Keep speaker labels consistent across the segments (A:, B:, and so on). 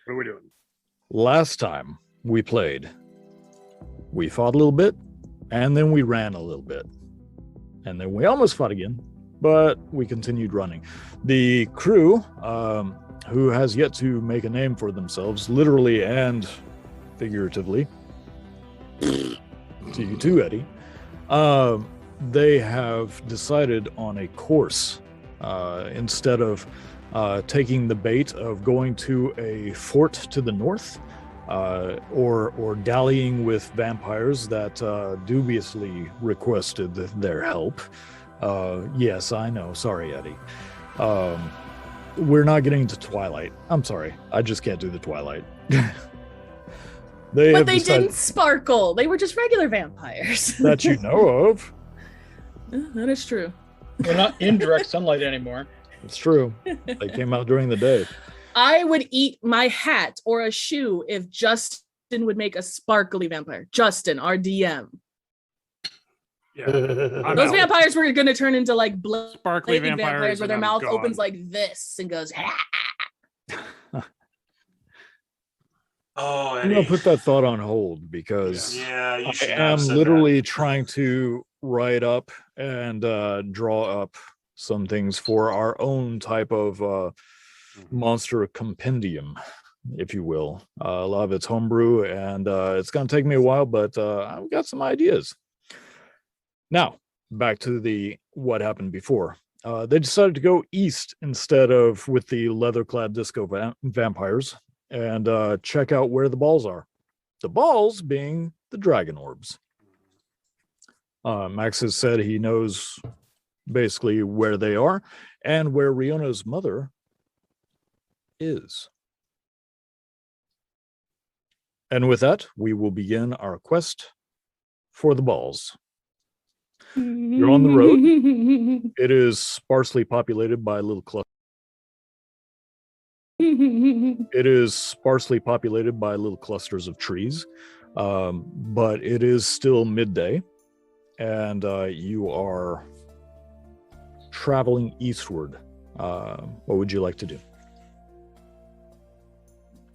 A: What are we doing?
B: Last time we played, we fought a little bit, and then we ran a little bit. And then we almost fought again, but we continued running. The crew, who has yet to make a name for themselves, literally and figuratively, to you too, Eddie, they have decided on a course. Instead of taking the bait of going to a fort to the north, or dallying with vampires that dubiously requested their help. Yes, I know. Sorry, Eddie. We're not getting to Twilight. I'm sorry. I just can't do the Twilight.
C: But they didn't sparkle. They were just regular vampires.
B: That you know of.
C: That is true.
D: We're not in direct sunlight anymore.
B: It's true. They came out during the day.
C: I would eat my hat or a shoe if Justin would make a sparkly vampire. Justin, our DM.
A: Yeah,
C: Those vampires were going to turn into like
A: sparkly
C: vampires where their mouth
A: gone.
C: opens like this and goes.
E: Oh,
B: I'm gonna put that thought on hold because
E: yeah, you
B: I
E: should
B: am
E: have said
B: literally trying to write up and draw up some things for our own type of monster compendium, if you will. A lot of it's homebrew, and it's gonna take me a while, but I've got some ideas. Now, back to what happened before. They decided to go east instead of with the leather-clad disco vampires and check out where the balls are. The balls being the dragon orbs. Max has said he knows basically where they are and where Riona's mother is. And with that, we will begin our quest for the balls. You're on the road. It is sparsely populated by little clusters. It is sparsely populated by little clusters of trees, but it is still midday, and you are traveling eastward. What would you like to do?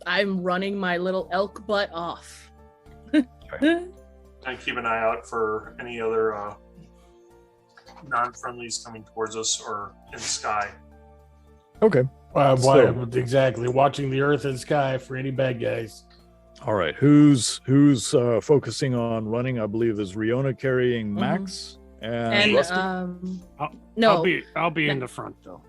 C: I'm running my little elk butt off.
E: And keep an eye out for any other non-friendlies coming towards us or in the sky.
B: Okay.
A: Exactly. Watching the earth and sky for any bad guys.
B: All right. Who's focusing on running? I believe is Riona carrying Max and Rusty?
C: No,
A: I'll be in the front though.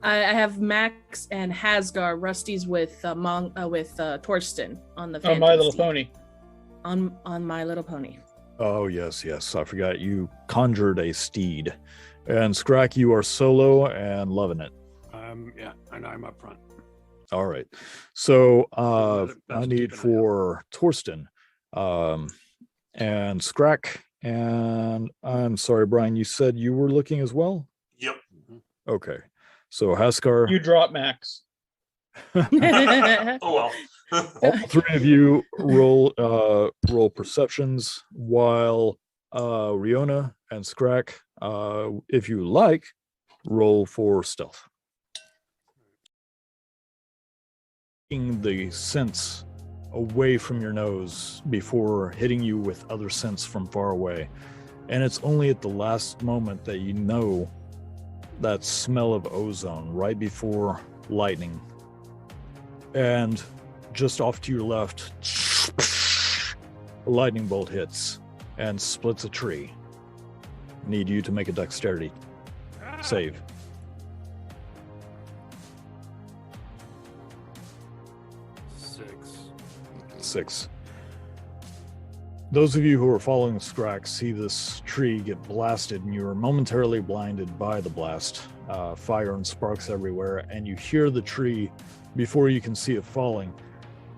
C: I have Max and Hasgar. Rusty's with Torsten on the
D: On My Little
C: Steed.
D: Pony.
C: On My Little Pony.
B: Oh, yes. I forgot you conjured a steed. And Scrack, you are solo and loving it.
A: Yeah, and I'm up front.
B: All right. So
A: That's
B: I need for Torsten and Scrack. And I'm sorry, Brian, you said you were looking as well?
E: Yep.
B: Okay. So Haskar.
D: You drop Max.
E: Oh well.
B: All three of you roll perceptions while Riona and Scrack, if you like, roll for stealth. Taking the scents away from your nose before hitting you with other scents from far away. And it's only at the last moment that you know that smell of ozone right before lightning. And just off to your left, a lightning bolt hits and splits a tree. Need you to make a dexterity save. Six. Those of you who are following Scrack see this tree get blasted, and you are momentarily blinded by the blast. Fire and sparks everywhere, and you hear the tree before you can see it falling,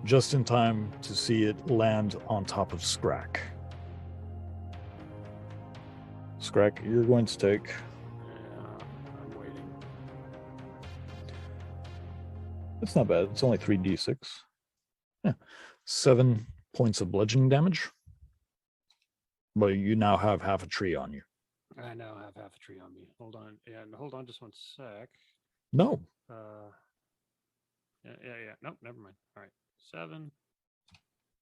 B: just in time to see it land on top of Scrack. Scrack, you're going to take...
A: Yeah, I'm waiting.
B: It's not bad. It's only 3d6. Yeah. 7 points of bludgeoning damage. But you now have half a tree on you.
A: I now have half a tree on me. Hold on. Yeah, hold on just one sec.
B: No.
A: Yeah. Nope, never mind. All right.
F: 7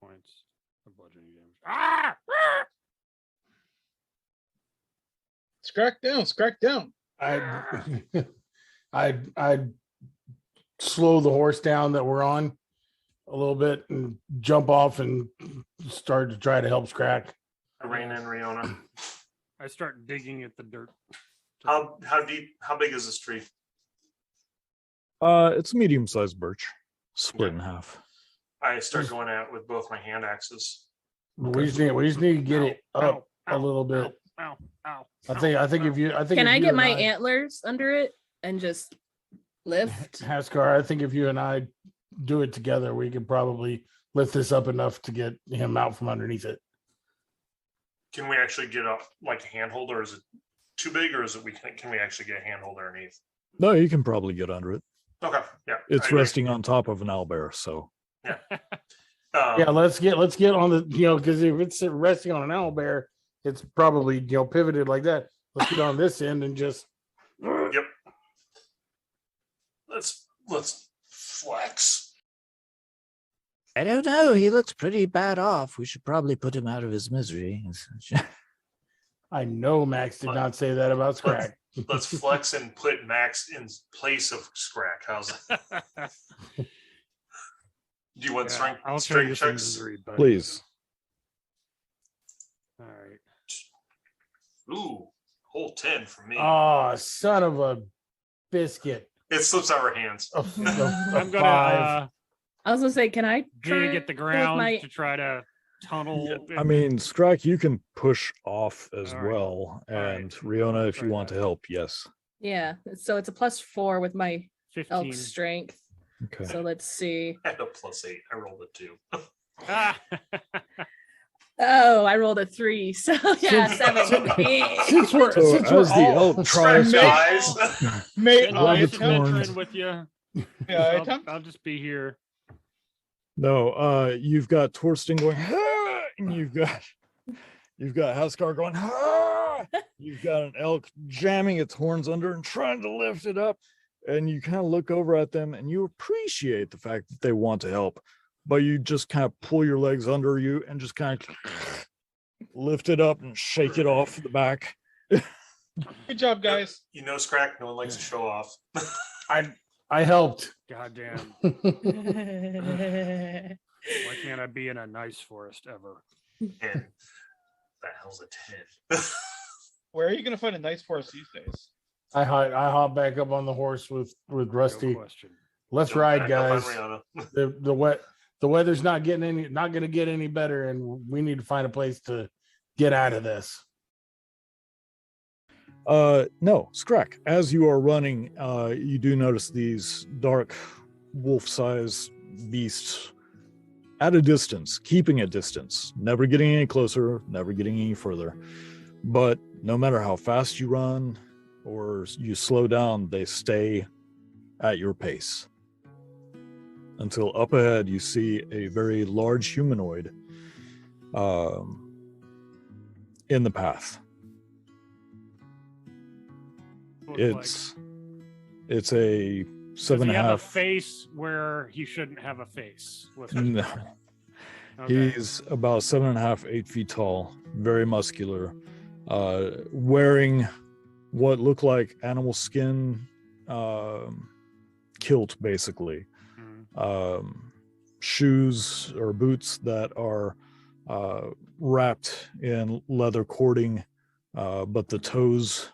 F: points of bludgeoning damage. Ah!
D: Scrack down, scrack down.
A: I'd slow the horse down that we're on a little bit and jump off and start to try to help Scrack.
E: I rein in Riona.
F: I start digging at the dirt.
E: How deep? How big is this tree?
B: It's a medium-sized birch, split in half.
E: I start going at it with both my hand axes.
A: We just need to get it up
F: Ow,
A: a little bit.
F: Ow, ow,
A: I think if you
C: Can I get
A: and
C: my antlers under it and just lift?
A: Haskar, I think if you and I do it together, we can probably lift this up enough to get him out from underneath it.
E: Can we actually get up like a handhold, or is it too big, or is it can we actually get a handhold underneath?
B: No, you can probably get under it.
E: Okay, yeah.
B: It's resting on top of an owlbear, so.
E: Yeah.
A: Yeah, let's get on the because if it's resting on an owlbear, it's probably pivoted like that. Let's get on this end and just.
E: Yep. Let's flex.
G: I don't know. He looks pretty bad off. We should probably put him out of his misery.
A: I know Max did not say that about Scrack.
E: Let's flex and put Max in place of Scrack. How's that? Do you want strength?
F: I'll show you
E: strength
F: some
E: checks?
F: misery, buddy.
B: Please.
F: All right.
E: Ooh, whole 10 for me.
A: Oh, son of a biscuit!
E: It slips out of our hands.
F: I'm gonna
A: five.
C: I was gonna say, can I
F: dig at the ground
C: my...
F: to try to tunnel?
B: I mean, Scrack, you can push off as
F: All right.
B: well.
F: All right.
B: And Riona, if
F: Try
B: you want
F: that.
B: to help, yes.
C: Yeah, so it's a +4 with my
F: 15.
C: elk strength.
B: Okay.
C: So let's see.
E: I had a +8. I rolled a 2.
F: Ah!
C: Oh, I rolled a 3. So yeah, 7.
A: Since we're
B: So as the
A: all
B: elk tries to
E: Guys.
D: May
F: And
D: I
F: I'll just
D: attempt?
B: horns.
F: venture in with you.
D: May I
F: I'll,
D: attempt?
F: I'll just be here.
B: No, you've got Torsten going, "Ah!" and you've got Haskar going, "Ah!" You've got an elk jamming its horns under and trying to lift it up. And you kind of look over at them and you appreciate the fact that they want to help, but you just kind of pull your legs under you and just kind of lift it up and shake it off the back.
D: Good job, guys.
E: You know, Scrack, no one likes to show off.
A: I helped.
F: Goddamn. Why can't I be in a nice forest ever?
E: And that hell's a 10.
D: Where are you going to find a nice forest these days?
A: I hop back up on the horse with Rusty.
F: No question.
A: Let's
E: Jump
A: ride,
E: back up on
A: guys.
E: Rihanna.
A: The weather's not going to get any better, and we need to find a place to get out of this.
B: No, Scrack, as you are running, you do notice these dark wolf-sized beasts at a distance, keeping a distance, never getting any closer, never getting any further. But no matter how fast you run or you slow down, they stay at your pace. Until up ahead you see a very large humanoid in the path.
F: Look
B: It's a
F: does
B: 7.5.
F: he have a face where he shouldn't have a face? With it?
B: No.
F: Okay.
B: He's about 7.5, 8 feet tall, very muscular, wearing what look like animal skin kilt, basically.
F: Mhm.
B: Shoes or boots that are wrapped in leather cording, but the toes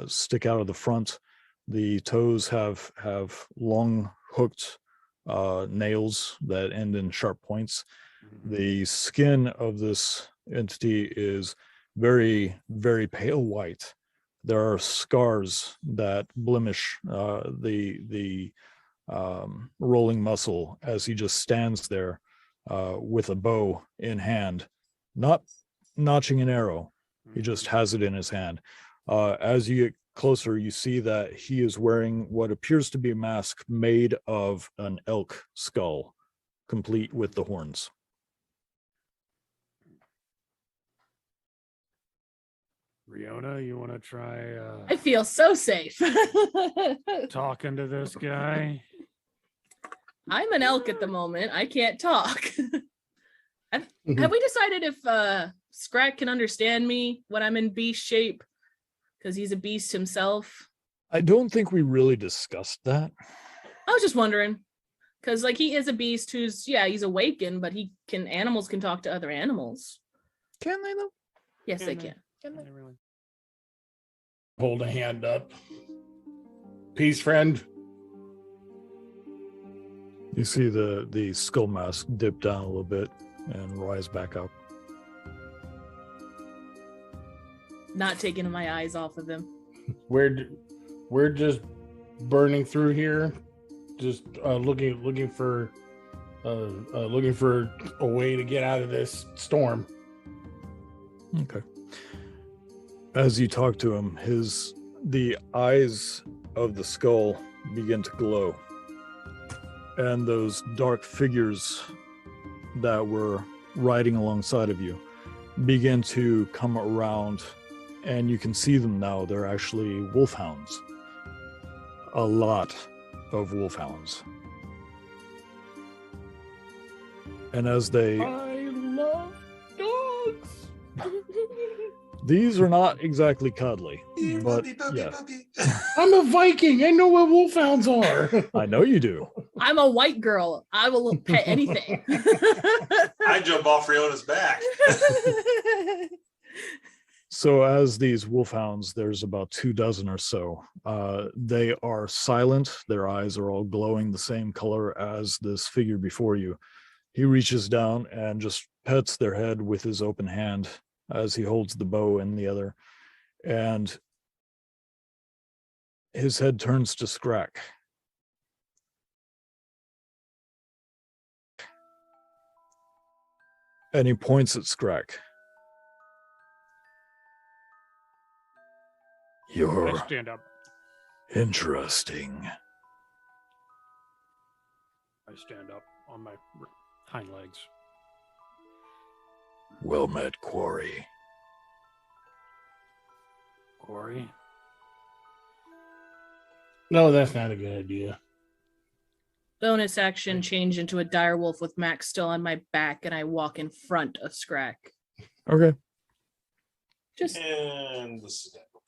B: stick out of the front. The toes have long hooked nails that end in sharp points. The skin of this entity is very, very pale white. There are scars that blemish the rolling muscle as he just stands there with a bow in hand, not notching an arrow. He just has it in his hand. As you get closer, you see that he is wearing what appears to be a mask made of an elk skull, complete with the horns.
F: Riona, you want to try
C: I feel so safe.
F: talking to this guy?
C: I'm an elk at the moment. I can't talk. Have we decided if Scrack can understand me when I'm in beast shape? Because he's a beast himself.
B: I don't think we really discussed that.
C: I was just wondering. Because like he is a beast who's he's awakened, but animals can talk to other animals.
B: Can they though?
C: Yes, they
F: Can
C: can.
F: they really?
A: Hold a hand up. Peace, friend.
B: You see the skull mask dip down a little bit and rise back up.
C: Not taking my eyes off of him.
A: We're just burning through here, just looking for a way to get out of this storm.
B: Okay. As you talk to him, the eyes of the skull begin to glow. And those dark figures that were riding alongside of you begin to come around, and you can see them now. They're actually wolfhounds. A lot of wolfhounds. And as they...
A: I love dogs.
B: These are not exactly cuddly, but
E: Puppy.
B: yes,
A: I'm a Viking. I know what wolfhounds are.
B: I know you do.
C: I'm a white girl. I will pet anything.
E: I jump off Riona's back.
B: So as these wolfhounds, there's about 24 or so. They are silent. Their eyes are all glowing the same color as this figure before you. He reaches down and just pets their head with his open hand as he holds the bow in the other. And his head turns to Scrack. And he points at Scrack.
F: I
B: You're
F: stand up.
B: interesting.
F: I stand up on my hind legs.
B: Well met, Quarry.
F: Corey.
A: No, that's not a good idea.
C: Bonus action, change into a dire wolf with Max still on my back, and I walk in front of Scrack.
B: Okay.
C: Just
E: And this is going to go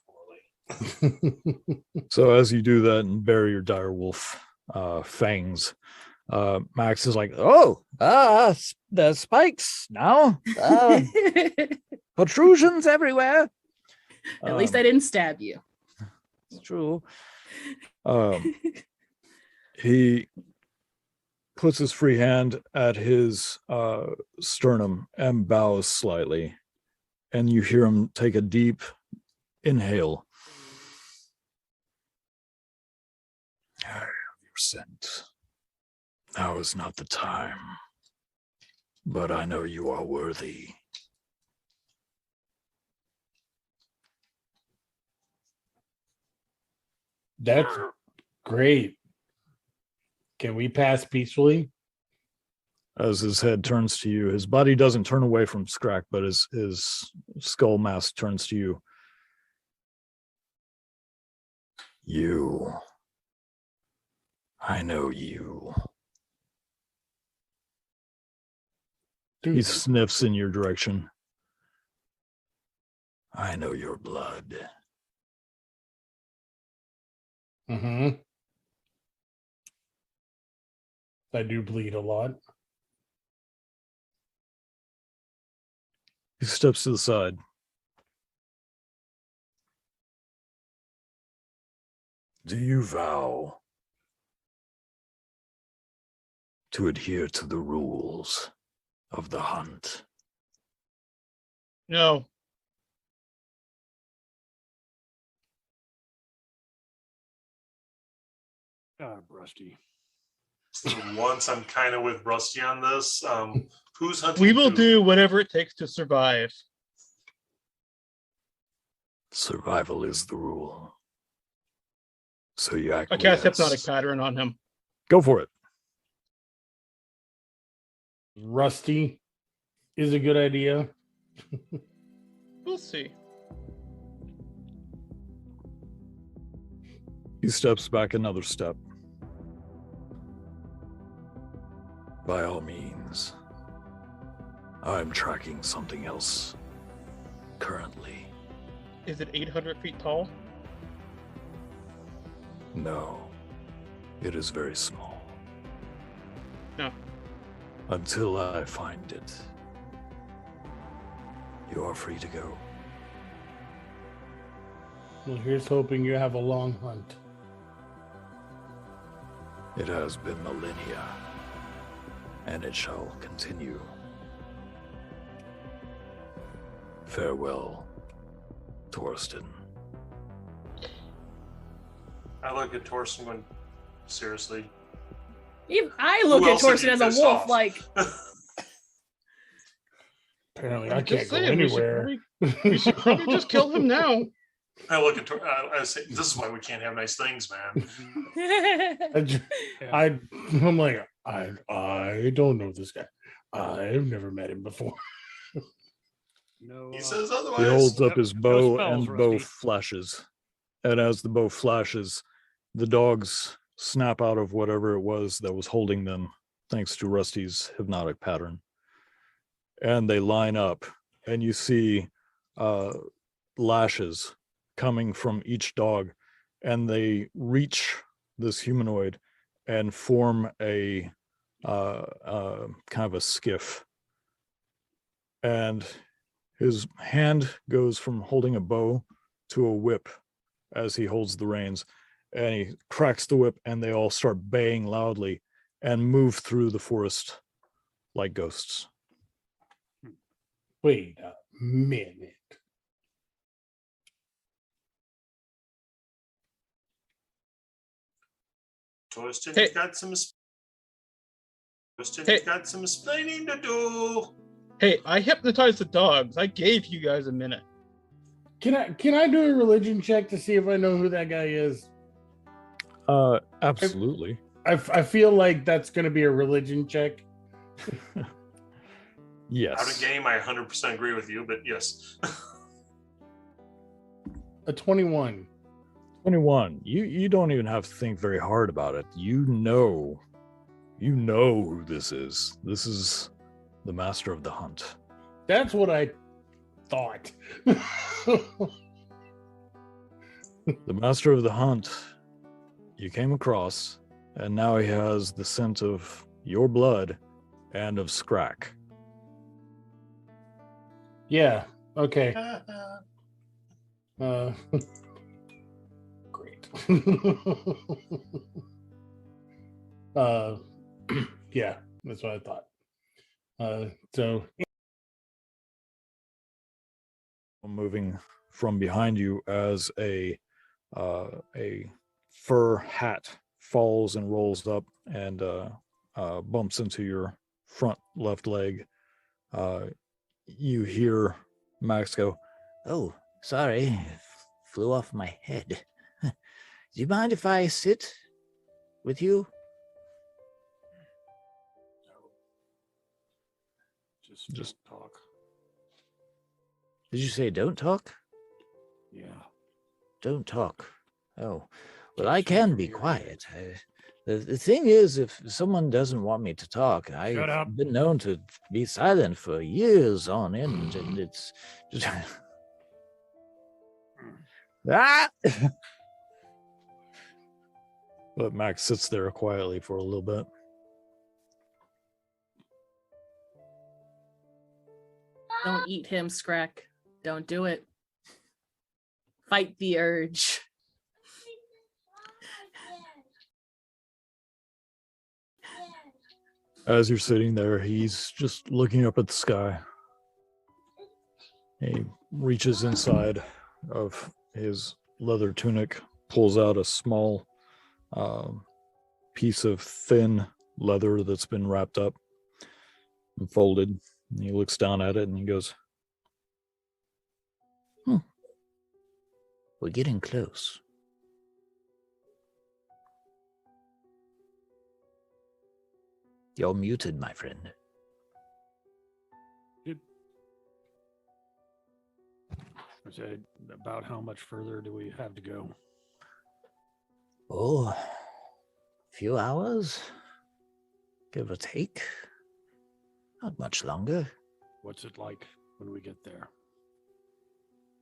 E: poorly.
B: So as you do that and bury your direwolf fangs, Max is like,
G: Oh, the spikes now. Protrusions everywhere.
C: at least I didn't stab you.
G: It's true.
B: He puts his free hand at his sternum and bows slightly, and you hear him take a deep inhale. I have your scent. Now is not the time, but I know you are worthy.
A: That's great. Can we pass peacefully?
B: As his head turns to you, his body doesn't turn away from Scrack, but his skull mask turns to you. You. I know you. He sniffs in your direction. I know your blood.
A: Mm-hmm. I do bleed a lot.
B: He steps to the side. Do you vow to adhere to the rules of the hunt?
D: No.
F: Rusty.
E: For once, I'm kind of with Rusty on this. Who's hunting?
D: We will
E: who?
D: do whatever it takes to survive.
B: Survival is the rule. So you
D: I cast hypnotic pattern on him.
B: Go for it.
A: Rusty is a good idea.
D: We'll see.
B: He steps back another step. By all means. I'm tracking something else currently.
D: Is it 800 feet tall?
B: No, it is very small.
D: No.
B: Until I find it, you are free to go.
A: Well, here's hoping you have a long hunt.
B: It has been millennia, and it shall continue. Farewell, Torsten.
E: I look at Torsten going, seriously?
C: Even I look
E: Who
C: at
E: else would
C: Torsten
E: you
C: as a
E: piss
C: wolf,
E: off?
C: like,
A: Apparently,
D: I'm
A: I can't
D: just
A: go
D: saying,
A: anywhere.
D: We should probably just kill him now.
E: I look at I say, this is why we can't have nice things, man.
A: I'm like, I don't know this guy. I've never met him before.
F: No,
E: He says
B: He
E: otherwise.
B: holds up
F: Yep,
B: his
F: no
B: bow,
F: spells,
B: and the bow
F: Rusty.
B: flashes. And as the bow flashes, the dogs snap out of whatever it was that was holding them, thanks to Rusty's hypnotic pattern. And they line up, and you see lashes coming from each dog, and they reach this humanoid and form a kind of a skiff. And his hand goes from holding a bow to a whip as he holds the reins, and he cracks the whip, and they all start baying loudly and move through the forest like ghosts.
A: Wait a minute.
E: Torsten,
D: Hey.
E: you got some. Torsten,
D: Hey.
E: you got some explaining to do.
D: Hey, I hypnotized the dogs. I gave you guys a minute.
A: Can I do a religion check to see if I know who that guy is?
B: Absolutely.
A: I feel like that's going to be a religion check.
E: Out
B: Yes.
E: of game, I 100% agree with you, but yes.
A: A 21.
B: 21. You don't even have to think very hard about it. You know who this is. This is the master of the hunt.
A: That's what I thought.
B: The master of the hunt you came across, and now he has the scent of your blood and of Scrack.
A: Yeah. Okay. Great. Yeah, that's what I thought. So
B: Moving from behind you as a fur hat falls and rolls up and bumps into your front left leg. You hear Max go,
G: Oh, sorry. Flew off my head. Do you mind if I sit with you?
F: Just talk.
G: Did you say don't talk?
F: Yeah.
G: Don't talk. Oh, well,
F: Can't
G: I
F: speak
G: can
F: from
G: be
F: your
G: quiet. The thing is, if someone doesn't want me to talk, I've
F: up.
G: been known to be silent for years on end, and it's just... Ah!
B: but Max sits there quietly for a little bit.
C: don't eat him, Scrack. Don't do it. Fight the urge.
B: As you're sitting there, he's just looking up at the sky. He reaches inside of his leather tunic, pulls out a small piece of thin leather that's been wrapped up and folded. And he looks down at it and he goes,
G: We're getting close. You're muted, my friend.
F: I said, about how much further do we have to go?
G: Oh, few hours? give or take. Not much longer.
F: What's it like when we get there?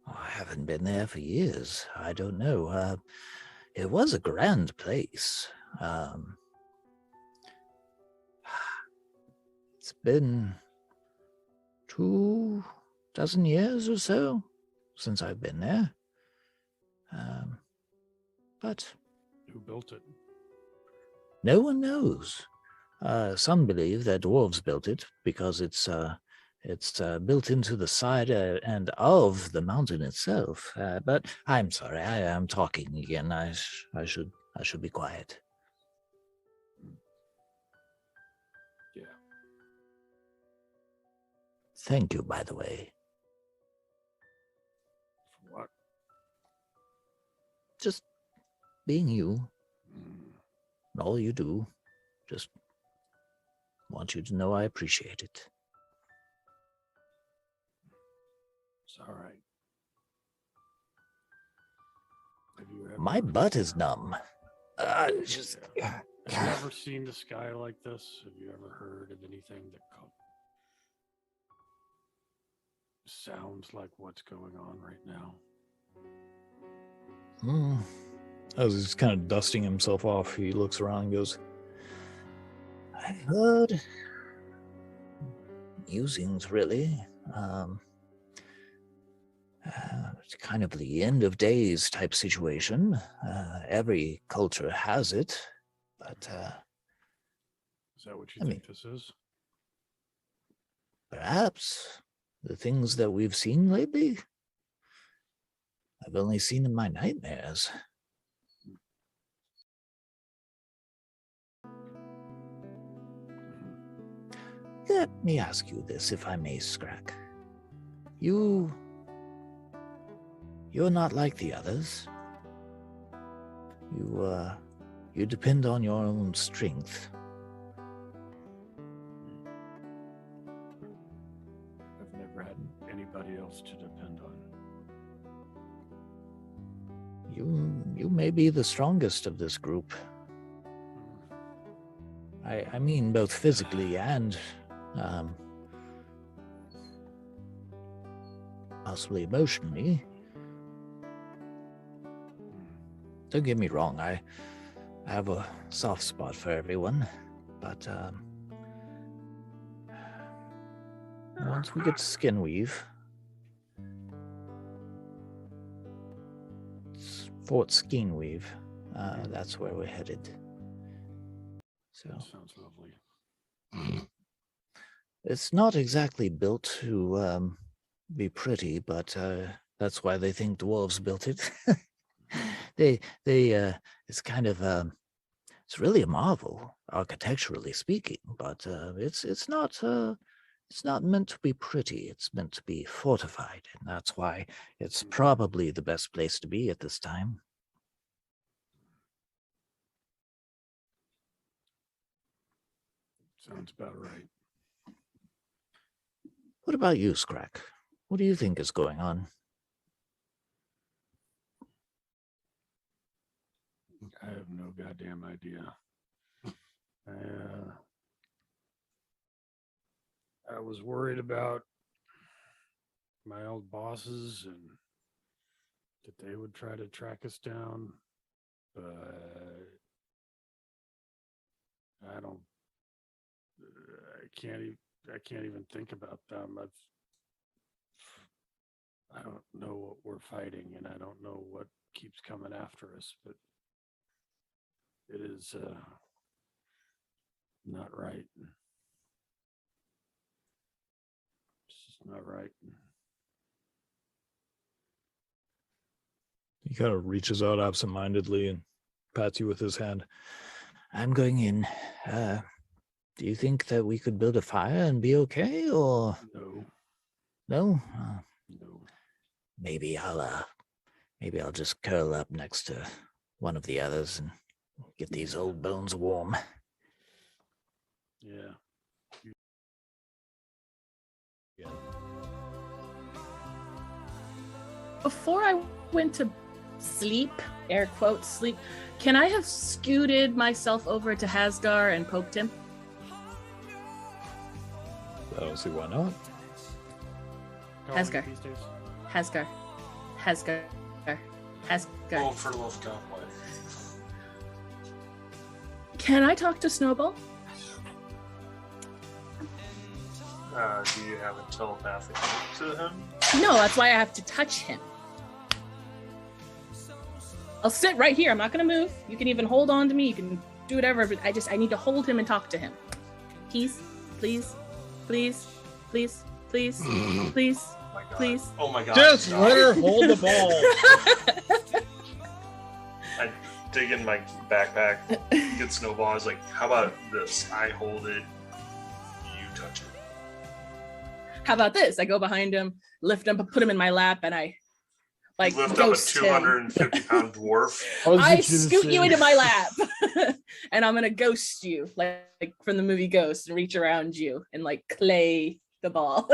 G: Oh, I haven't been there for years. I don't know. It was a grand place. It's been 24 years or so since I've been there. But
F: Who built it?
G: no one knows. Some believe that dwarves built it because it's built into the side and of the mountain itself. But I'm sorry, I am talking again. I should be quiet.
F: Yeah.
G: Thank you, by the way.
F: For what?
G: Just being you,
F: Mm,
G: all you do. Just want you to know I appreciate it.
F: it's all right. Have you ever,
G: My butt is numb.
F: have you ever seen the sky like this? Have you ever heard of anything that sounds like what's going on right now?
B: As he's kind of dusting himself off, he looks around and goes,
G: I heard musings, really. It's kind of the end of days type situation. Every culture has it, but
F: Is that what you
G: I
F: think this is?
G: perhaps the things that we've seen lately, I've only seen in my nightmares. Let me ask you this, if I may, Scrack. You're not like the others. You depend on your own strength.
F: I've never had anybody else to depend on.
G: You may be the strongest of this group. I mean both physically and possibly emotionally. Don't get me wrong, I have a soft spot for everyone, but once we get to Skinweave, Fort Skinweave, that's where we're headed. So
F: That sounds lovely.
G: it's not exactly built to be pretty, but that's why they think dwarves built it. It's kind of it's really a marvel, architecturally speaking, but it's not meant to be pretty. It's meant to be fortified, and that's why it's probably the best place to be at this time.
F: Sounds about right.
G: What about you, Scrack? What do you think is going on?
F: I have no goddamn idea. I was worried about my old bosses and that they would try to track us down, but I can't even think about them. I don't know what we're fighting, and I don't know what keeps coming after us, but it is not right. It's just not right.
B: he kind of reaches out absentmindedly and pats you with his hand.
G: I'm going in. Do you think that we could build a fire and be okay, or
F: No,
G: no?
F: no.
G: Maybe I'll just curl up next to one of the others and get these old bones warm.
F: Yeah.
C: Before I went to sleep, air quotes sleep, can I have scooted myself over to Hasgar and poked him?
B: I don't see why not.
C: Hasgar.
F: These days.
C: Hasgar. Hasgar. Hasgar.
E: Oh, for the love of God, what?
C: Can I talk to Snowball?
E: Do you have a telepathic link to him?
C: No, that's why I have to touch him. I'll sit right here. I'm not gonna move. You can even hold on to me. You can do whatever, but I need to hold him and talk to him. Please, please, please, please, please, please,
E: Oh my God.
C: please.
E: Oh my God.
D: Just
E: God.
D: let her hold the ball.
E: I dig in my backpack, get Snowball. I was like, how about this? I hold it, you touch it.
C: How about this? I go behind him, lift him, put him in my lap, and I like
E: You lift up a
C: ghost him.
E: 250-pound dwarf.
C: I scoot you into my lap, and I'm gonna ghost you, like from the movie Ghost, and reach around you and like clay the ball.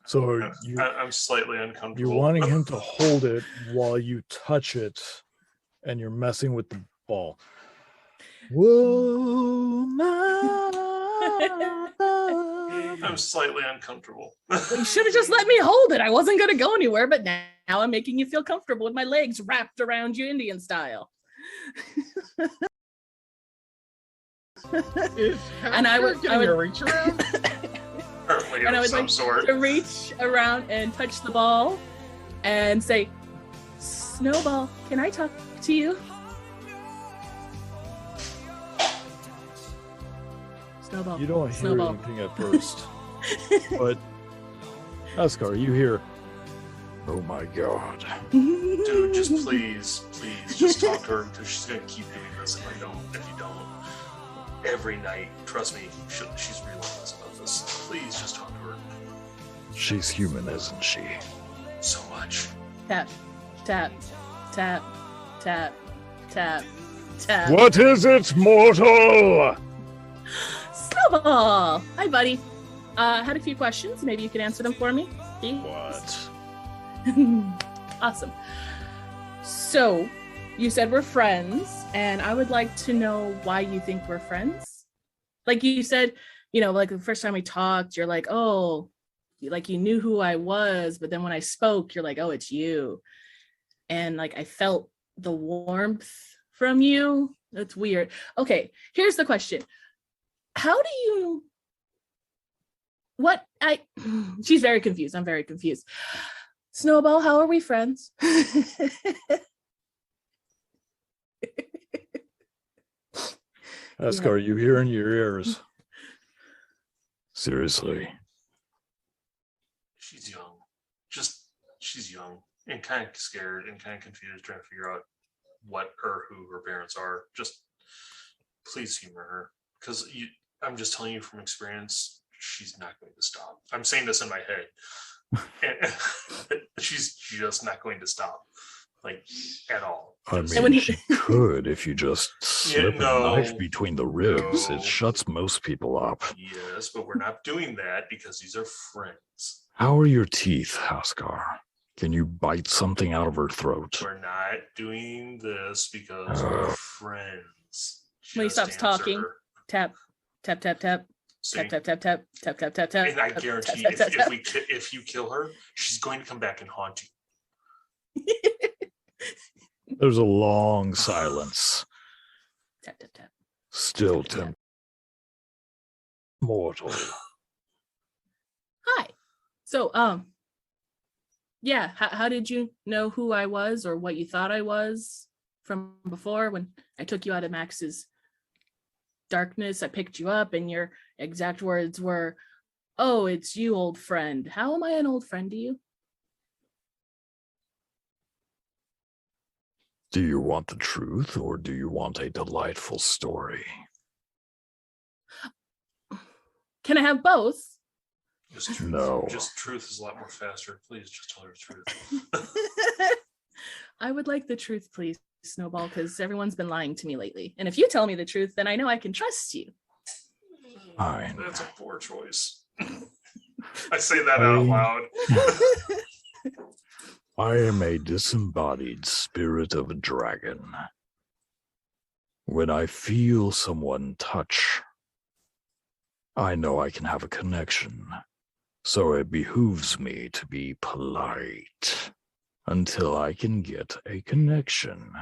B: So
E: I'm slightly uncomfortable.
B: you're wanting him to hold it while you touch it, and you're messing with the ball. Whoa,
E: I'm slightly uncomfortable.
C: You should have just let me hold it. I wasn't gonna go anywhere, but now I'm making you feel comfortable with my legs wrapped around you Indian style. And I would
D: reach around.
E: Apparently
C: And I
E: of
C: would
E: some
C: like
E: sort.
C: to reach around and touch the ball and say, Snowball, can I talk to you? Snowball.
B: You don't hear
C: Snowball.
B: anything at first, but Ascar, you hear, oh my God.
E: Dude, just please, just talk to her because she's gonna keep doing this if you don't. Every night, trust me, she's relentless about this. Please just talk to her.
B: She's human, isn't she?
E: So much.
C: Tap, tap, tap, tap, tap, tap.
B: What is it, mortal?
C: Snowball! Hi, buddy. I had a few questions. Maybe you can answer them for me. Please?
B: What?
C: Awesome. So, you said we're friends, and I would like to know why you think we're friends. Like you said, like the first time we talked, you're like, oh, like you knew who I was, but then when I spoke, you're like, oh, it's you. And like I felt the warmth from you. That's weird. Okay, here's the question. How do you she's very confused. I'm very confused. Snowball, how are we friends?
B: Ascar, you hear in your ears. Seriously.
E: She's young. She's young and kind of scared and kind of confused, trying to figure out what or who her parents are. Just please humor her. Because I'm just telling you from experience, she's not going to stop. I'm saying this in my head. And she's just not going to stop. Like, at all.
B: I
E: Just-
B: mean, she could if you just slip a
E: no.
B: knife between the ribs.
E: No.
B: It shuts most people up.
E: Yes, but we're not doing that because these are friends.
B: How are your teeth, Ascar? Can you bite something out of her throat?
E: We're not doing this because we're friends.
C: When he
E: Just
C: stops
E: answer
C: talking.
E: her.
C: Tap, tap, tap, tap,
E: See?
C: tap, tap, tap, tap, tap, tap, tap, tap.
E: And I
C: tap,
E: guarantee
C: tap, tap, tap,
E: if you kill her, she's going to come back and haunt you.
B: There's a long silence.
C: tap, tap, tap.
B: Still temp. Mortal.
C: Hi. So, yeah, how did you know who I was or what you thought I was from before when I took you out of Max's darkness? I picked you up and your exact words were, oh, it's you, old friend. How am I an old friend to you?
B: Do you want the truth or do you want a delightful story?
C: Can I have both?
E: Just truth.
B: No.
E: Just truth is a lot more faster. Please just tell her the truth.
C: I would like the truth, please, Snowball, because everyone's been lying to me lately. And if you tell me the truth, then I know I can trust you.
B: Fine.
E: That's a poor choice. I say that out loud.
B: I am a disembodied spirit of a dragon. When I feel someone touch I know I can have a connection, so it behooves me to be polite until I can get a connection.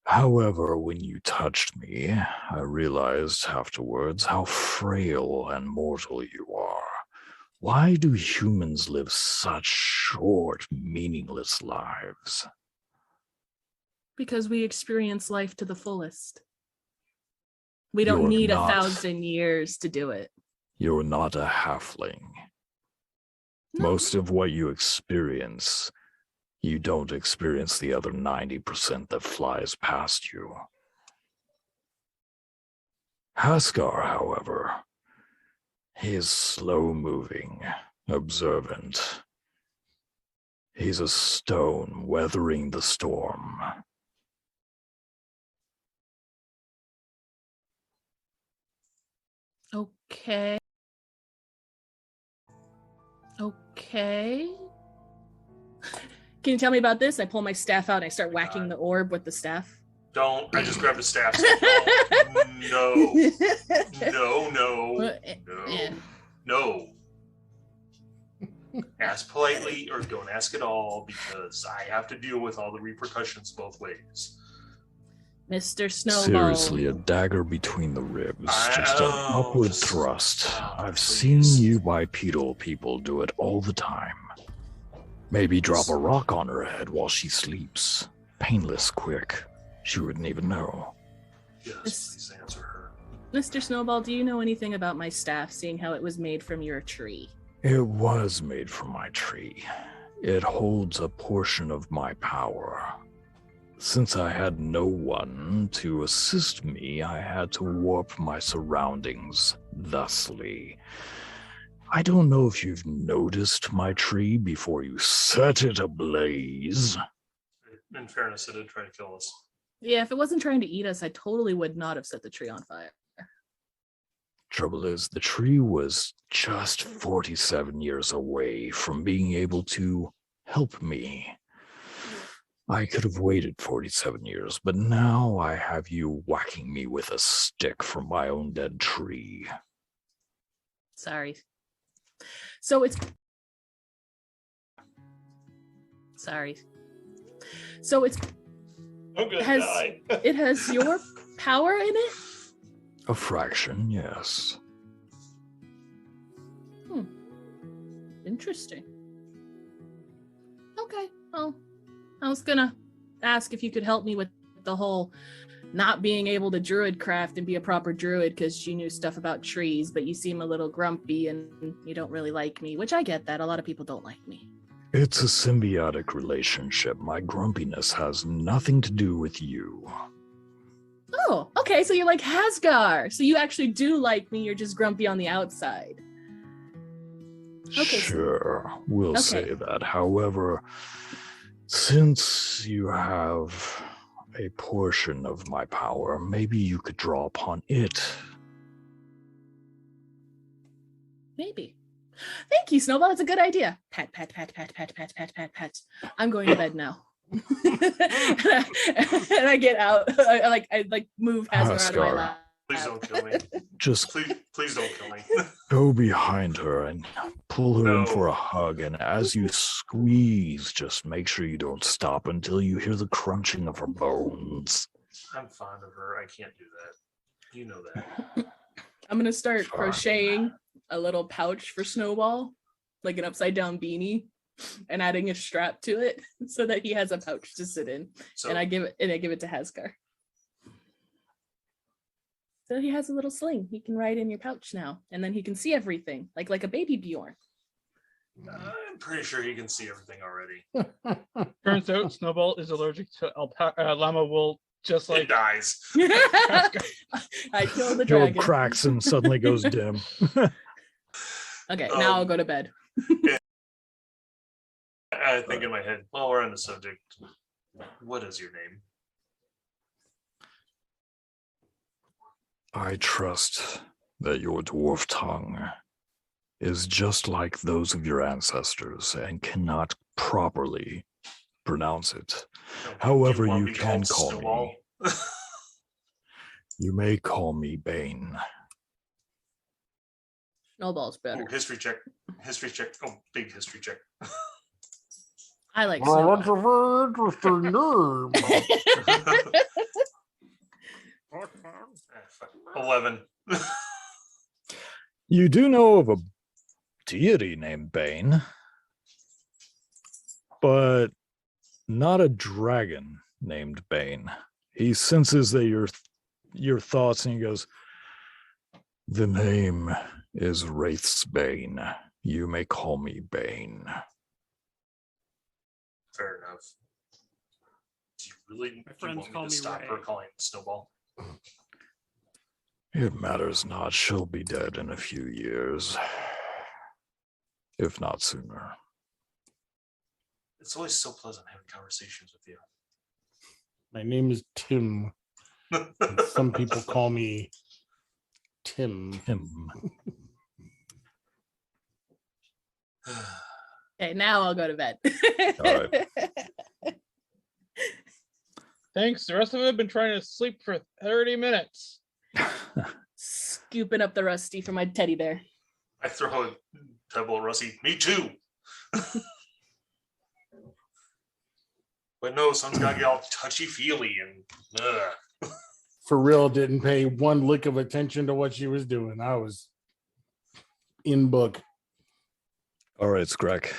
B: However, when you touched me, I realized afterwards how frail and mortal you are. Why do humans live such short, meaningless lives?
C: Because we experience life to the fullest. We don't
B: You're
C: need
B: not-
C: 1,000 years to do it.
B: You're not a halfling.
C: No.
B: Most of what you experience, you don't experience the other 90% that flies past you. Haskar, however, he is slow-moving, observant. He's a stone weathering the storm.
C: Okay. Okay. Can you tell me about this? I pull my staff out and I start whacking the orb with the staff.
E: Don't. I just grabbed a staff. No. No, no,
C: Yeah.
E: no. Ask politely or don't ask at all because I have to deal with all the repercussions both ways.
C: Mr. Snowball.
B: Seriously, a dagger between the ribs, just an upward thrust. I've
E: please.
B: seen you bipedal people do it all the time. Maybe drop a rock on her head while she sleeps. Painless, quick. She wouldn't even know.
E: Yes, please answer her.
C: Mr. Snowball, do you know anything about my staff, seeing how it was made from your tree?
B: It was made from my tree. It holds a portion of my power. Since I had no one to assist me, I had to warp my surroundings thusly. I don't know if you've noticed my tree before you set it ablaze.
E: In fairness, it did try to kill us.
C: Yeah, if it wasn't trying to eat us, I totally would not have set the tree on fire.
B: Trouble is, the tree was just 47 years away from being able to help me. I could have waited 47 years, but now I have you whacking me with a stick from my own dead tree.
C: Sorry. So it's... Sorry. So it's...
E: I'm gonna
C: Has-
E: die.
C: It has your power in it?
B: A fraction, yes.
C: Interesting. Okay, well, I was gonna ask if you could help me with the whole not being able to druid craft and be a proper druid because you knew stuff about trees, but you seem a little grumpy and you don't really like me, which I get that. A lot of people don't like me.
B: It's a symbiotic relationship. My grumpiness has nothing to do with you.
C: Oh, okay, so you're like Hasgar. So you actually do like me, you're just grumpy on the outside. Okay, so-
B: Sure, we'll say that. However, since you have a portion of my power, maybe you could draw upon it.
C: Maybe. Thank you, Snowball. That's a good idea. Pat, pat, pat, pat, pat, pat, pat, pat, pat. I'm going to bed now. and I get out. I move Hasgar out of my
B: Hasgar.
C: lap.
E: Please don't kill me.
B: Just
E: Please don't kill me.
B: go behind her and pull her in
E: No.
B: for a hug, and as you squeeze, just make sure you don't stop until you hear the crunching of her bones.
E: I'm fond of her. I can't do that. You know that.
C: I'm gonna start
B: Fine.
C: crocheting a little pouch for Snowball, like an upside down beanie, and adding a strap to it so that he has a pouch to sit in.
E: So
C: And I give it to Hasgar. So he has a little sling. He can ride in your pouch now, and then he can see everything, like a baby Bjorn.
E: I'm pretty sure he can see everything already.
D: Turns out Snowball is allergic to llama wool, just
E: It
D: like
E: dies.
C: I killed the
B: Joe
C: dragon.
B: cracks and suddenly goes dim.
C: Okay, now I'll go to bed.
E: I think in my head, while we're on the subject, what is your name?
B: I trust that your dwarf tongue is just like those of your ancestors and cannot properly pronounce it. However,
E: Do want
B: you
E: to be
B: can
E: called
B: call
E: Snowball?
B: me. You may call me Bane.
C: Snowball's better.
E: Ooh, history check. History check. Oh, big history check.
C: I like
A: Well, that's a
C: Snowball.
A: very interesting name.
E: 11.
B: You do know of a deity named Bane, but not a dragon named Bane. He senses that your thoughts and he goes, "The name is Wraith's Bane. You may call me Bane."
E: Fair enough. Do you really
F: My friends
E: want me
F: call
E: to
F: me
E: stop
F: Ray.
E: her calling him Snowball?
B: It matters not. She'll be dead in a few years, if not sooner.
E: It's always so pleasant having conversations with you.
A: My name is Tim. And some people call me Tim.
B: Him.
C: Okay, now I'll go to bed.
B: All
D: Thanks. The rest of them have been trying to sleep for 30 minutes.
C: Scooping up the rusty for my teddy bear.
E: I throw a pebble at Rusty. Me too. But no, someone's got to get all touchy-feely and
A: For real, didn't pay one lick of attention to what she was doing. I was in book.
B: All right, Scrack.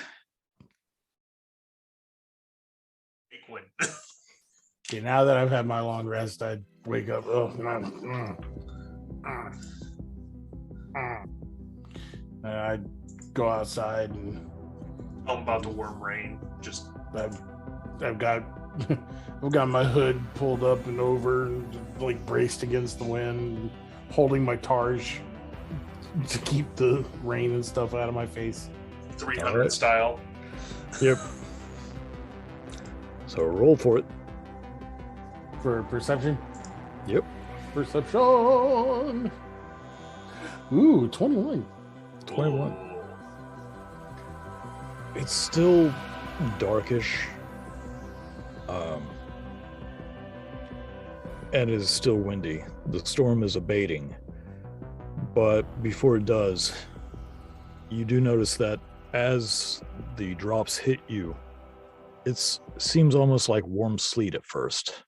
E: big win.
A: Okay, now that I've had my long rest, I'd wake up. And I'd go outside and
E: I'm about to worm rain. Just
A: I've got I've got my hood pulled up and over and like braced against the wind, holding my targe to keep the rain and stuff out of my face.
E: 300
B: All right.
E: style.
B: Yep. So roll for it.
A: For perception?
B: Yep.
A: Perception. Ooh, 21.
B: 21.
E: Ooh.
B: It's still darkish. And it is still windy. The storm is abating. But before it does, you do notice that as the drops hit you, it seems almost like warm sleet at first.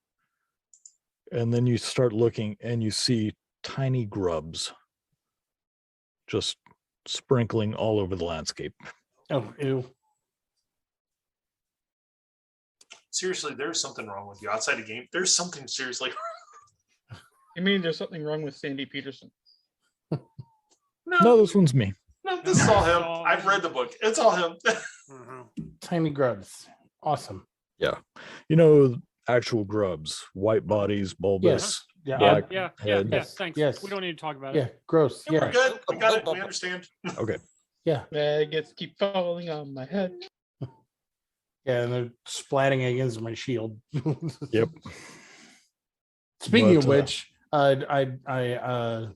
B: And then you start looking and you see tiny grubs just sprinkling all over the landscape.
A: Oh, ew.
E: Seriously, there's something wrong with you. Outside the game, there's something seriously.
D: You mean there's something wrong with Sandy Peterson?
B: No, this one's me.
E: No, this is all him. I've read the book. It's all him.
A: Tiny grubs. Awesome.
B: You know, actual grubs, white bodies, bulbous.
A: Yeah.
B: Black
F: Yeah,
B: head.
F: thanks.
A: Yes.
F: We don't need to talk about
A: Yeah.
F: it.
A: Gross.
E: Yeah, we're
A: Yeah.
E: good. We got it. We understand.
B: Okay.
A: Yeah.
D: It gets keep falling on my head.
A: Yeah. And they're splatting against my shield.
B: Yep.
A: Speaking
B: But,
A: of which, I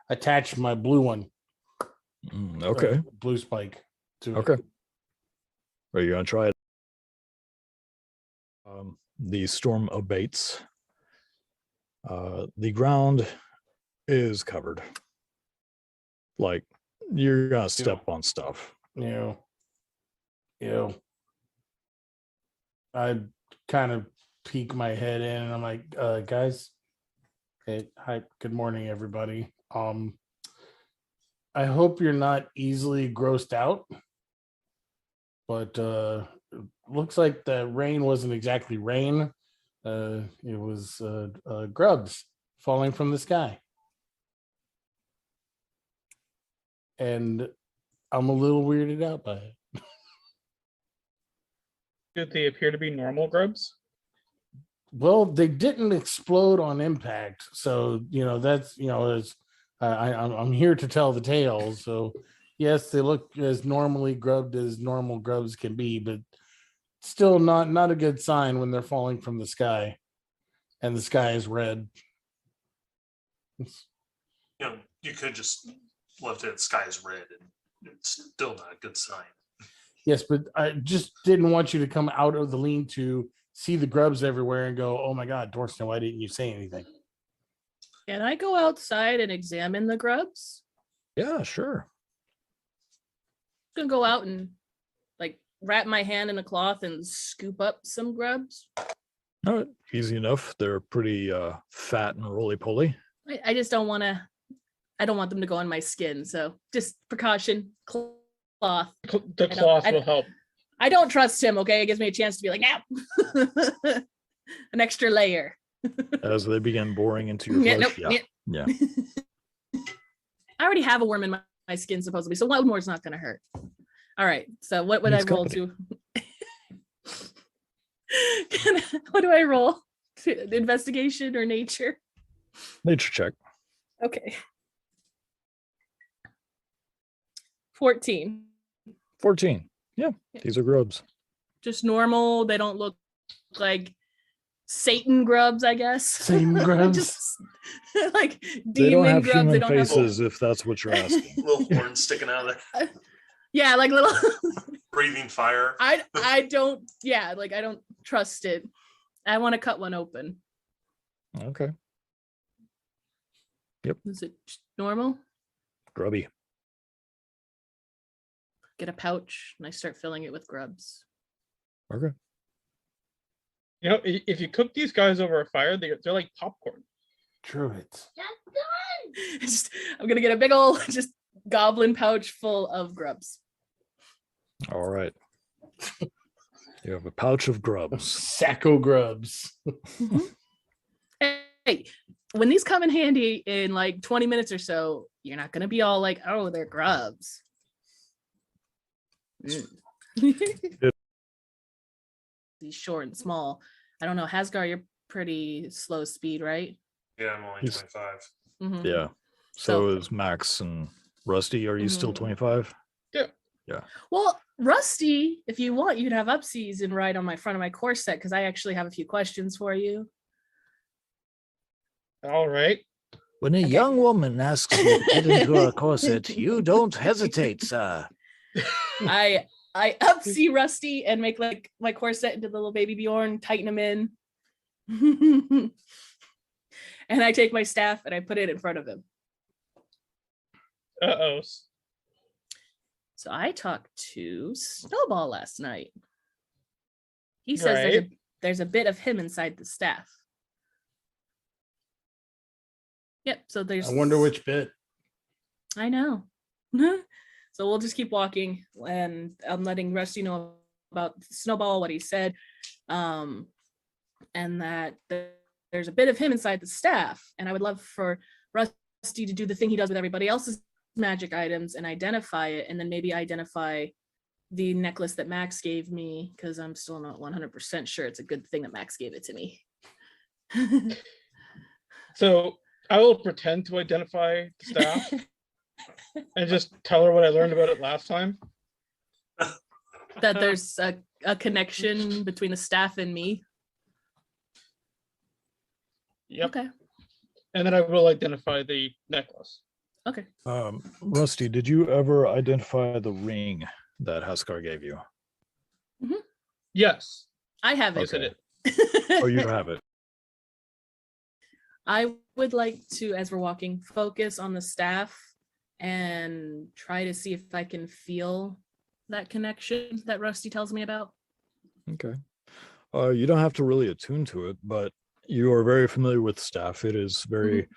A: attached my blue one.
B: Okay.
A: Blue spike to it.
B: Okay. Are you gonna try it? The storm abates. The ground is covered. Like you're gonna step on stuff.
A: Ew. I kind of peek my head in and I'm like, guys, hey, hi, good morning, everybody. I hope you're not easily grossed out, but it looks like the rain wasn't exactly rain. It was grubs falling from the sky. And I'm a little weirded out by it.
D: Did they appear to be normal grubs?
A: Well, they didn't explode on impact, so that's as I'm here to tell the tale. So yes, they look as normally grubbed as normal grubs can be, but still not a good sign when they're falling from the sky, and the sky is red.
E: You could just left it sky is red, and it's still not a good sign.
A: Yes, but I just didn't want you to come out of the lean-to, see the grubs everywhere, and go, "Oh my God, Dorsten, why didn't you say anything?"
C: Can I go outside and examine the grubs?
B: Yeah, sure.
C: Gonna go out and like wrap my hand in a cloth and scoop up some grubs.
B: All right, easy enough. They're pretty fat and roly-poly.
C: I just don't want to. I don't want them to go on my skin. So just precaution. Cloth.
D: The cloth will help.
C: I don't trust him. Okay, it gives me a chance to be like, now, an extra layer.
B: As they begin boring into your
C: Yeah,
B: flesh.
C: nope,
B: Yeah.
C: I already have a worm in my skin supposedly, so one more is not going to hurt. All right. So what would I
B: Needs
C: roll
B: company.
C: to? What do I roll? Investigation or nature?
B: Nature check.
C: Okay. 14.
B: 14. Yeah, these are grubs.
C: Just normal. They don't look like Satan grubs, I guess.
A: Satan grubs?
C: Just like
B: They don't
C: demon
B: have
C: grubs. They
B: human
C: don't have
B: faces, if that's what you're asking.
E: Little horns sticking out of there,
C: yeah, like little
E: breathing fire.
C: I don't, yeah, like I don't trust it. I want to cut one open.
B: Okay.
C: Is it normal?
B: Grubby.
C: Get a pouch and I start filling it with grubs.
B: Okay.
D: You know, if you cook these guys over a fire, they're like popcorn.
A: True it.
C: I'm gonna get a big old just goblin pouch full of grubs.
B: All right. You have a pouch of grubs.
A: Sacco grubs.
C: Hey, when these come in handy in like 20 minutes or so, you're not gonna be all like, oh, they're grubs. He's short and small. I don't know. Hasgar, you're pretty slow speed, right?
E: Yeah, I'm only
B: He's-
E: 25.
C: Mhm.
B: Yeah. So is Max and Rusty. Are you still
C: Mhm.
B: 25?
C: Well, Rusty, if you want, you could have upseas and ride on my front of my course set because I actually have a few questions for you.
D: All right.
G: When a
C: Okay.
G: young woman asks you to get into a corset, you don't hesitate, sir.
C: I upsee Rusty and make like my corset into the little baby Bjorn, tighten him in. And I take my staff and I put it in front of him.
D: Uh-oh.
C: So I talked to Snowball last night. He says there's a bit of him inside the staff. Yep, so there's
A: I wonder which bit.
C: I know. So we'll just keep walking and I'm letting Rusty know about Snowball, what he said. And that there's a bit of him inside the staff. And I would love for Rusty to do the thing he does with everybody else's magic items and identify it, and then maybe identify the necklace that Max gave me, because I'm still not 100% sure it's a good thing that Max gave it to me.
D: So I will pretend to identify the staff and just tell her what I learned about it last time.
C: That there's a connection between the staff and me.
D: Yep.
C: Okay.
D: And then I will identify the necklace.
C: Okay.
B: Rusty, did you ever identify the ring that Haskar gave you?
D: Yes.
C: I have
D: Yes,
C: it.
D: I did.
B: Oh, you have it.
C: I would like to, as we're walking, focus on the staff and try to see if I can feel that connection that Rusty tells me about.
B: Okay. You don't have to really attune to it, but you are very familiar with staff. It is very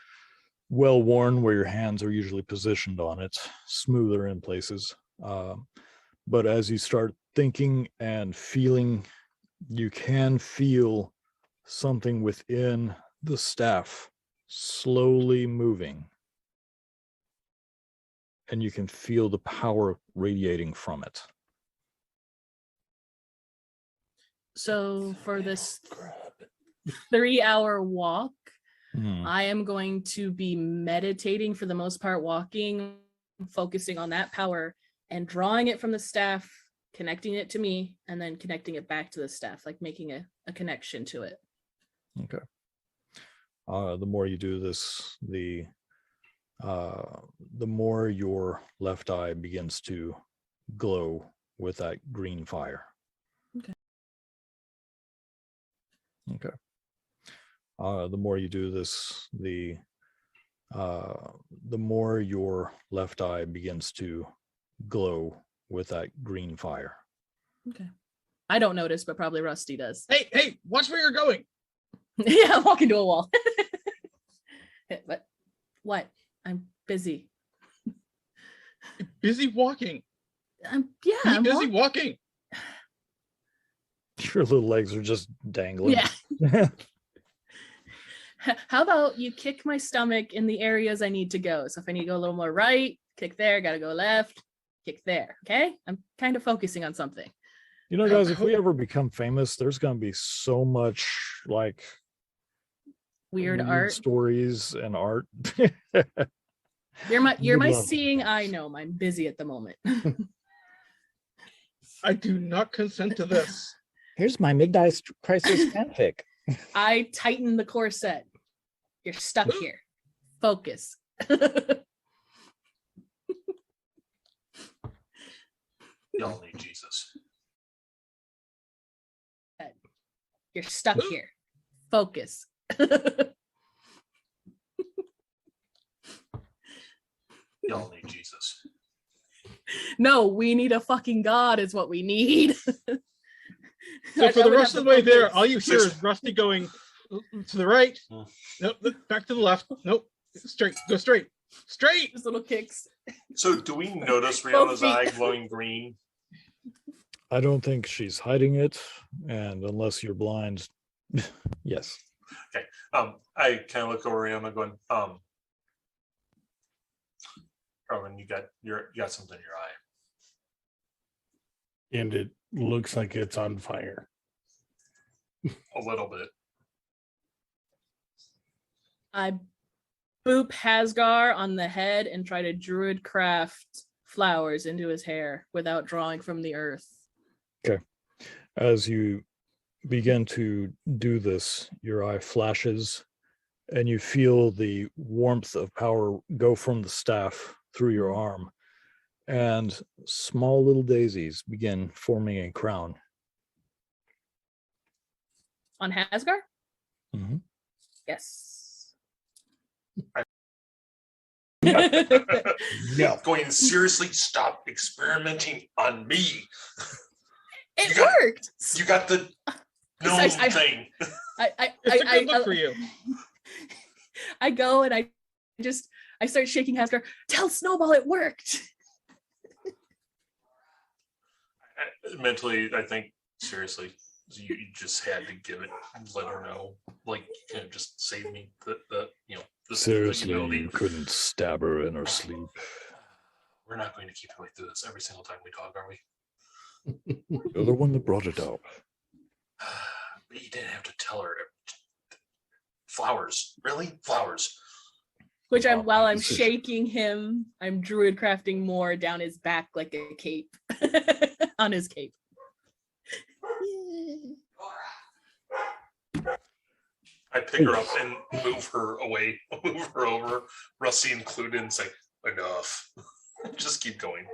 B: well worn where your hands are usually positioned on it, smoother in places. But as you start thinking and feeling, you can feel something within the staff slowly moving. And you can feel the power radiating from it.
C: So for this 3-hour walk,
B: Hmm.
C: I am going to be meditating for the most part, walking, focusing on that power and drawing it from the staff, connecting it to me, and then connecting it back to the staff, like making a connection to it.
B: Okay. The more you do this, the more your left eye begins to glow with that green fire.
C: Okay.
B: Okay. The more you do this, the the more your left eye begins to glow with that green fire.
C: Okay. I don't notice, but probably Rusty does.
D: Hey, watch where you're going.
C: Yeah, I'm walking to a wall. But what? I'm busy.
D: Busy walking.
C: I'm
D: Be busy walking.
B: Your little legs are just dangling.
C: Yeah. How about you kick my stomach in the areas I need to go? So if I need to go a little more right, kick there, gotta go left, kick there. Okay? I'm kind of focusing on something.
B: You know, guys, if we ever become famous, there's going to be so much like
C: Weird art.
B: stories and art.
C: You're my
B: We'd love
C: seeing eye gnome. I'm busy at the moment.
D: I do not consent to this.
G: Here's my midlife crisis fanfic.
C: I tighten the corset. You're stuck here. Focus.
E: Y'all need Jesus.
C: You're stuck here. Focus.
E: Y'all need Jesus.
C: No, we need a fucking god is what we need.
D: So for the rest of the way there,
C: focus.
D: all you hear is Rusty going to the right. Nope, back to the left. Nope, straight. Go straight. Straight.
C: Just little kicks.
E: So do we notice
C: Both
E: Rihanna's eye
C: feet.
E: glowing green?
B: I don't think she's hiding it, and unless you're blind, yes.
E: Okay. I kind of look over Rihanna going, Carmen, you got something in your eye.
A: And it looks like it's on fire.
E: A little bit.
C: I boop Hasgar on the head and try to druid craft flowers into his hair without drawing from the earth.
B: As you begin to do this, your eye flashes and you feel the warmth of power go from the staff through your arm, and small little daisies begin forming a crown.
C: On Hasgar?
B: Mhm.
C: Yes.
A: No.
E: Going, seriously, stop experimenting on me.
C: It
E: You got-
C: worked.
E: You got the gnome
C: I-
E: thing.
D: It's a good look for you.
C: I go and I start shaking Hasgar. Tell Snowball it worked.
E: Mentally, I think, seriously, you just had to give it, let her know, like, just save me the
B: Seriously,
E: ability.
B: you couldn't stab her in her sleep.
E: We're not going to keep going through this every single time we talk, are we?
B: You're the one that brought it up.
E: But you didn't have to tell her. Flowers, really? Flowers.
C: Which while I'm
B: This is-
C: shaking him, I'm druid crafting more down his back like a cape. On his cape.
E: I pick her up and move her away, move her over, Rusty included, and say, enough. Just keep going.